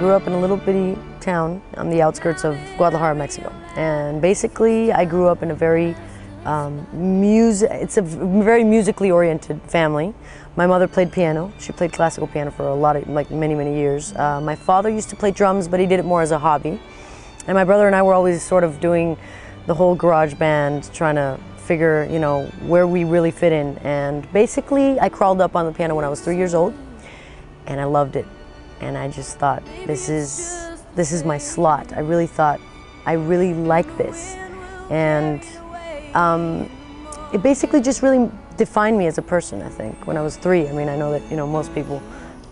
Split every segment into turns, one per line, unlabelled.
grew up in a little bitty town on the outskirts of Guadalajara, Mexico. And basically, I grew up in a very it's a very musically oriented family. My mother played piano. She played classical piano for many years. My father used to play drums, but he did it more as a hobby. And my brother and I were always sort of doing the whole garage band, trying to figure, where we really fit in. And basically, I crawled up on the piano when I was 3 years old, and I loved it. And I just thought, this is my slot. I really thought, I really like this. And it basically just really defined me as a person, I think, when I was 3. I mean, I know that, most people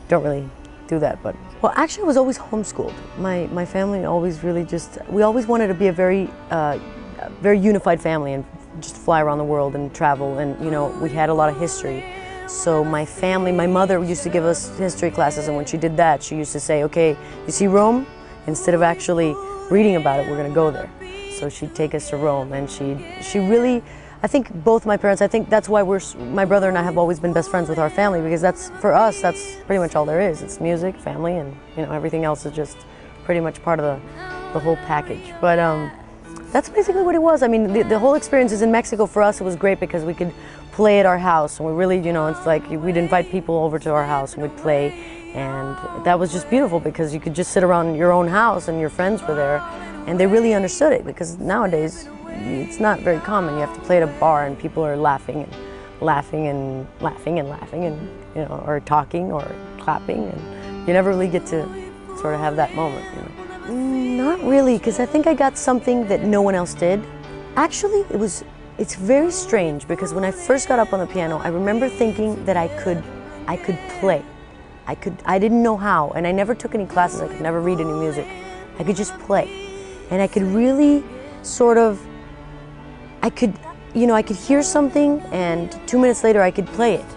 don't really do that, but... Well, actually, I was always homeschooled. My family always really we always wanted to be a very unified family and just fly around the world and travel, and, we had a lot of history. So my mother used to give us history classes, and when she did that, she used to say, okay, you see Rome? Instead of actually reading about it, we're going to go there. So she'd take us to Rome, and she really, I think both my parents, I think that's why my brother and I have always been best friends with our family, because for us, that's pretty much all there is. It's music, family, and everything else is just pretty much part of the whole package. But that's basically what it was. I mean, the whole experience is in Mexico. For us, it was great because we could play at our house, and we really, it's like we'd invite people over to our house and we'd play, and that was just beautiful because you could just sit around your own house and your friends were there, and they really understood it, because nowadays it's not very common. You have to play at a bar and people are laughing and laughing and laughing and laughing and, or talking or clapping, and you never really get to sort of have that moment, Not really, because I think I got something that no one else did. Actually, it's very strange, because when I first got up on the piano, I remember thinking that I could play. I didn't know how, and I never took any classes. I could never read any music. I could just play. And I could really sort of, I could hear something, and 2 minutes later I could play it.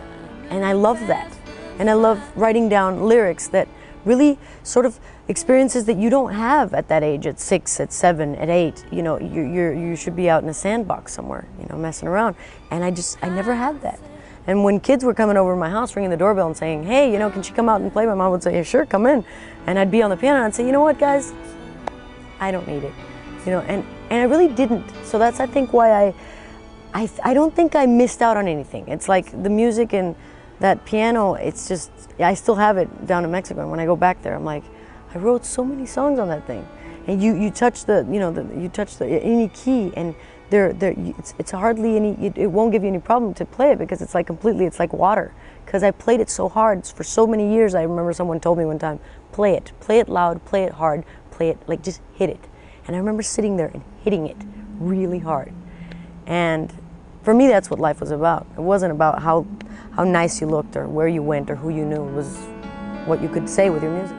And I love that. And I love writing down lyrics that really sort of experiences that you don't have at that age, at 6, at 7, at 8. You should be out in a sandbox somewhere, messing around. And I never had that. And when kids were coming over to my house, ringing the doorbell and saying, hey, can she come out and play? My mom would say, yeah, sure, come in. And I'd be on the piano and I'd say, you know what, guys? I don't need it. And I really didn't. So that's, I think, why I don't think I missed out on anything. It's like the music and that piano, it's just, I still have it down in Mexico. And when I go back there, I'm like, I wrote so many songs on that thing. And you touch any key, and it's hardly any, it won't give you any problem to play it, because it's like it's like water. Because I played it so hard for so many years. I remember someone told me one time, play it loud, play it hard, play it, like just hit it. And I remember sitting there and hitting it really hard. And for me, that's what life was about. It wasn't about how nice you looked or where you went or who you knew. It was what you could say with your music.